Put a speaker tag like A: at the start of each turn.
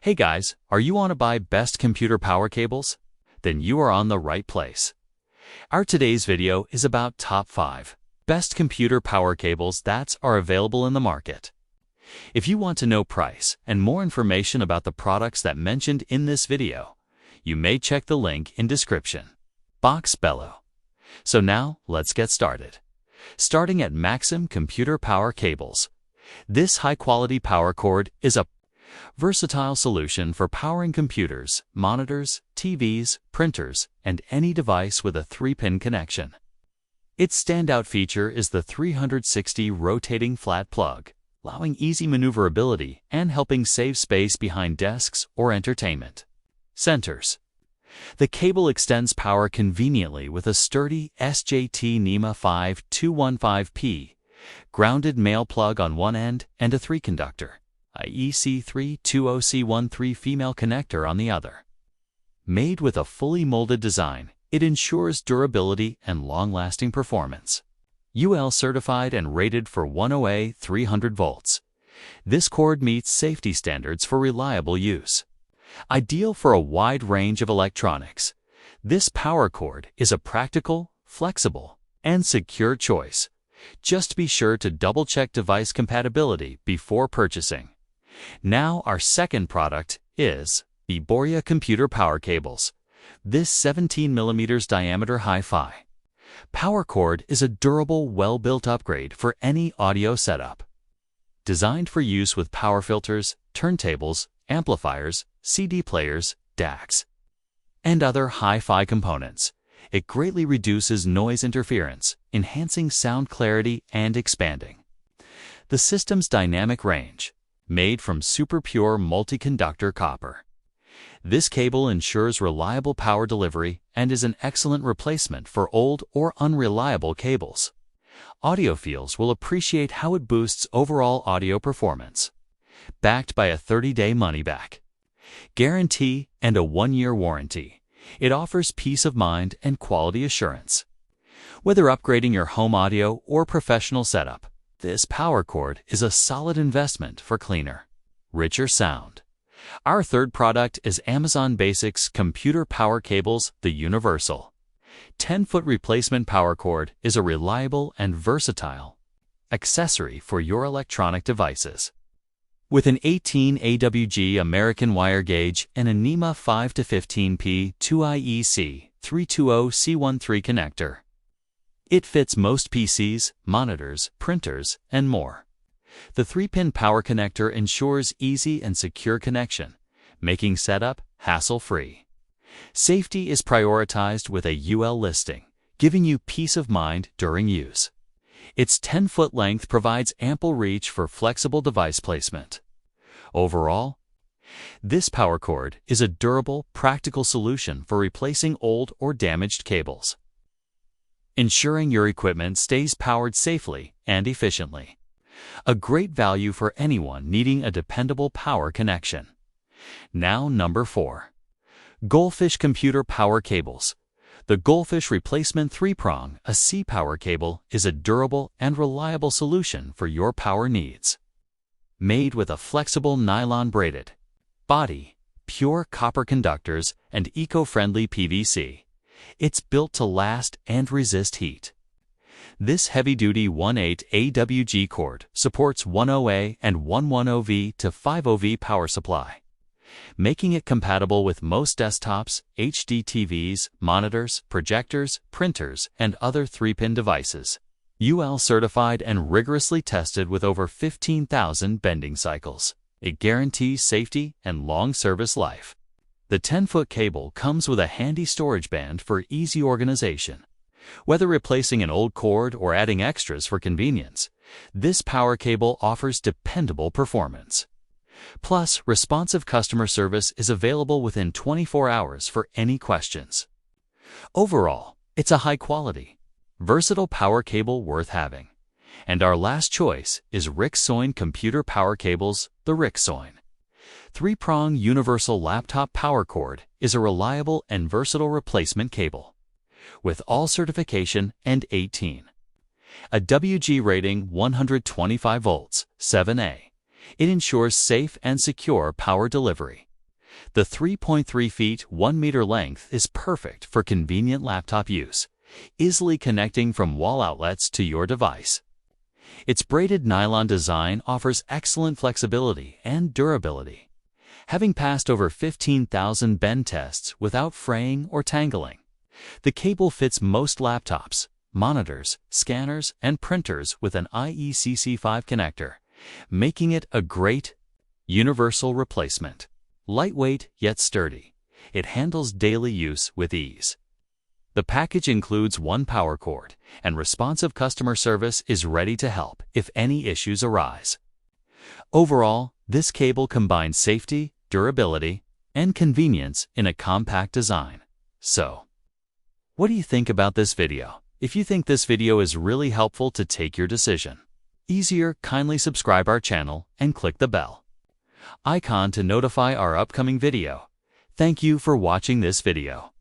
A: Hey guys, are you want to buy best computer power cables? Then you are on the right place. Our today's video is about top 5 best computer power cables that are available in the market. If you want to know price and more information about the products that mentioned in this video, you may check the link in description box below. So now let's get started. Starting at Maximm Computer Power Cables. This high-quality power cord is a versatile solution for powering computers, monitors, TVs, printers, and any device with a 3-pin connection. Its standout feature is the 360 rotating flat plug, allowing easy maneuverability and helping save space behind desks or entertainment centers. The cable extends power conveniently with a sturdy SJT NEMA 5215P grounded male plug on one end and a 3-conductor EC320C13 female connector on the other. Made with a fully molded design, it ensures durability and long-lasting performance. UL certified and rated for 10A 300 volts. This cord meets safety standards for reliable use. Ideal for a wide range of electronics, this power cord is a practical, flexible, and secure choice. Just be sure to double-check device compatibility before purchasing. Now our second product is the Borea Computer Power Cables. This 17mm diameter HiFi Power Cord is a durable, well-built upgrade for any audio setup. Designed for use with power filters, turntables, amplifiers, CD players, DACs, and other hi-fi components, it greatly reduces noise interference, enhancing sound clarity and expanding the system's dynamic range. Made from super pure multi-conductor copper, this cable ensures reliable power delivery and is an excellent replacement for old or unreliable cables. Audiophiles will appreciate how it boosts overall audio performance. Backed by a 30-day money-back guarantee and a 1-year warranty, it offers peace of mind and quality assurance. Whether upgrading your home audio or professional setup, this power cord is a solid investment for cleaner, richer sound. Our third product is Amazon Basics Computer Power Cables, the Universal 10-foot replacement power cord is a reliable and versatile accessory for your electronic devices. With an 18 AWG American wire gauge and a NEMA 5-15P 2IEC 320C13 connector, it fits most PCs, monitors, printers, and more. The 3-pin power connector ensures easy and secure connection, making setup hassle-free. Safety is prioritized with a UL listing, giving you peace of mind during use. Its 10-foot length provides ample reach for flexible device placement. Overall, this power cord is a durable, practical solution for replacing old or damaged cables, ensuring your equipment stays powered safely and efficiently. A great value for anyone needing a dependable power connection. Now number 4. Goalfish Computer Power Cables. The Goldfish Replacement 3-Prong AC power cable is a durable and reliable solution for your power needs. Made with a flexible nylon braided body, pure copper conductors, and eco-friendly PVC, it's built to last and resist heat. This heavy-duty 1/8 AWG cord supports 10A and 110V to 50V power supply, making it compatible with most desktops, HD TVs, monitors, projectors, printers, and other 3-pin devices. UL certified and rigorously tested with over 15,000 bending cycles. It guarantees safety and long service life. The 10-foot cable comes with a handy storage band for easy organization. Whether replacing an old cord or adding extras for convenience, this power cable offers dependable performance. Plus, responsive customer service is available within 24 hours for any questions. Overall, it's a high-quality, versatile power cable worth having. And our last choice is Riksoin Computer Power Cables, the Riksoin 3-Prong Universal Laptop Power Cord is a reliable and versatile replacement cable. With all certification and 18. A WG rating 125 volts, 7A. It ensures safe and secure power delivery. The 3.3 feet 1 meter length is perfect for convenient laptop use, easily connecting from wall outlets to your device. Its braided nylon design offers excellent flexibility and durability, having passed over 15,000 bend tests without fraying or tangling. The cable fits most laptops, monitors, scanners, and printers with an IECC5 connector, making it a great universal replacement. Lightweight yet sturdy, it handles daily use with ease. The package includes one power cord, and responsive customer service is ready to help if any issues arise. Overall, this cable combines safety, durability, and convenience in a compact design. So, what do you think about this video? If you think this video is really helpful to take your decision, kindly subscribe our channel and click the bell icon to notify our upcoming video. Thank you for watching this video.